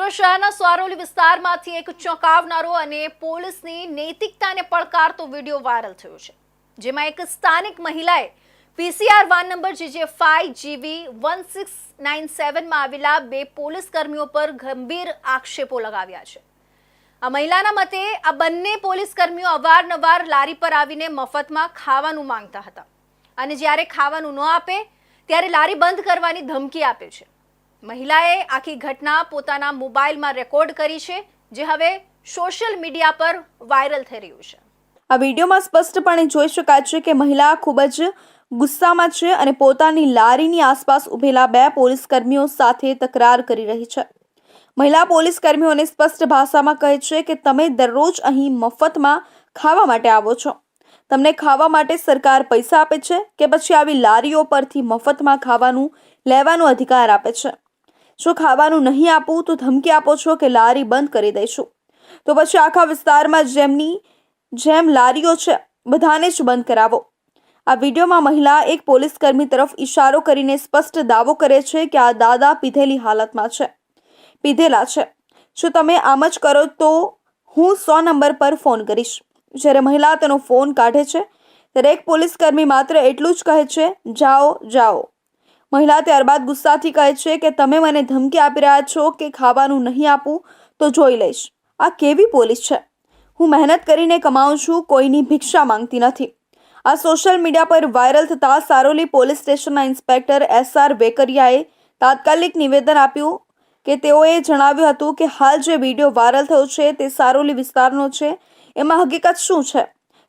સુરત શહેરના સ્વારોલી વિસ્તારમાંથી એક ચોંકાવનારો અને પોલીસની નૈતિકતાને પડકારતો વિડીયો વાયરલ થયો છે, જેમાં એક સ્થાનિક મહિલાએ પીસીઆર વાન નંબર GJ5GB 1697માં આવેલા બે પોલીસ કર્મીઓ પર ગંભીર આક્ષેપો લગાવ્યા છે। આ મહિલાના મતે આ બંને પોલીસ કર્મીઓ અવારનવાર લારી પર આવીને મફતમાં ખાવાનું માંગતા હતા અને જ્યારે ખાવાનું ન આપે ત્યારે લારી બંધ કરવાની ધમકી આપે છે। મહિલાએ આખી ઘટના પોતાના મોબાઈલમાં રેકોર્ડ કરી છે, જે હવે સોશિયલ મીડિયા પર વાયરલ થઈ રહ્યું છે। આ વિડીયોમાં સ્પષ્ટપણે જોઈ શકાય છે કે મહિલા ખૂબ જ ગુસ્સામાં છે અને પોતાની લારીની આસપાસ ઊભેલા બે પોલીસ કર્મીઓ સાથે તકરાર કરી રહી છે। મહિલા પોલીસ કર્મીઓને સ્પષ્ટ ભાષામાં કહે છે કે તમે દરરોજ અહીં મફતમાં ખાવા માટે આવો છો। તમને ખાવા માટે સરકાર પૈસા આપે છે કે પછી આવી લારીઓ પરથી મફતમાં ખાવાનું લેવાનો અધિકાર આપે છે? જો ખાવાનું નહીં આપું તો ધમકી આપો છો કે લારી બંધ કરી દઈશું, તો પછી આખા વિસ્તારમાં જેમ લારીઓ છે બધાને જ બંધ કરાવો। આ વિડીયોમાં મહિલા એક પોલીસ કર્મી તરફ ઇશારો કરીને સ્પષ્ટ દાવો કરે છે કે આ દાદા પીધેલા છે। જો તમે આમ જ કરો તો હું 100 નંબર પર ફોન કરીશ। જ્યારે મહિલા તેનો ફોન કાઢે છે ત્યારે એક પોલીસ કર્મી માત્ર એટલું જ કહે છે, જાઓ જાઓ। મહિલા ત્યારબાદ ગુસ્સાથી કહે છે કે તમે મને ધમકી આપી રહ્યા છો કે ખાવાનું નહીં આપું તો જોઈ લઈશ। આ કેવી પોલીસ છે? હું મહેનત કરીને કમાઉં છું, કોઈની ભિક્ષા માંગતી નથી। આ સોશિયલ મીડિયા પર વાયરલ થતાં સારોલી પોલીસ સ્ટેશનના ઇન્સ્પેક્ટર SR વેકરિયાએ તાત્કાલિક નિવેદન આપ્યું કે તેઓએ જણાવ્યું હતું કે હાલ જે વિડીયો વાયરલ થયો છે તે સારોલી વિસ્તારનો છે। એમાં હકીકત શું છે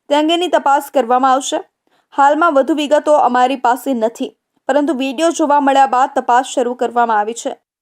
તે અંગેની તપાસ કરવામાં આવશે। હાલમાં વધુ વિગતો અમારી પાસે નથી, પરંતુ વિડીયો જોવા મળ્યા બાદ તપાસ શરૂ કરવામાં આવી છે।